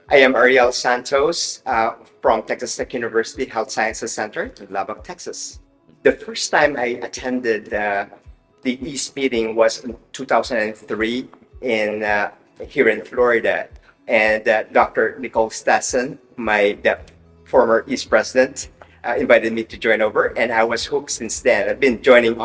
I am Ariel Santos from Texas Tech University Health Sciences Center in Lubbock, Texas. The first time I attended the East meeting was in 2003 here in Florida. And Dr. Nicole Stassen, the former East president, invited me to join over, and I was hooked since then. I've been joining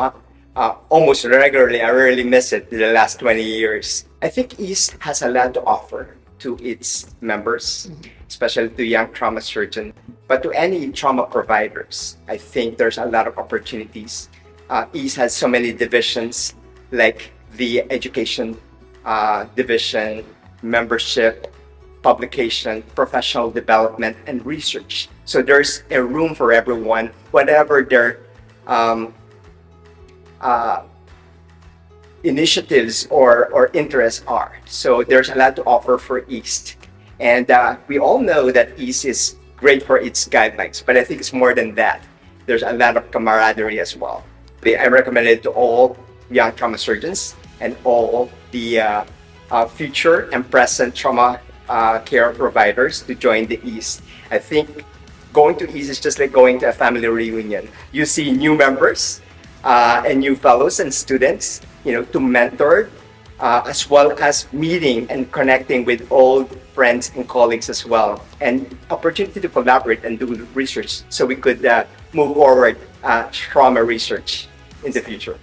almost regularly. I rarely miss it in the last 20 years. I think East has a lot to offer to its members, especially to young trauma surgeons, but to any trauma providers. I think there's a lot of opportunities. East has so many divisions, like the education division, membership, publication, professional development, and research. So there's a room for everyone, whatever their initiatives or interests are. So there's a lot to offer for East. And we all know that East is great for its guidelines, but I think it's more than that. There's a lot of camaraderie as well. I recommend it to all young trauma surgeons and all the future and present trauma care providers to join the East. I think going to East is just like going to a family reunion. You see new members and new fellows and students, to mentor, as well as meeting and connecting with old friends and colleagues as well, and opportunity to collaborate and do research so we could move forward trauma research in the future.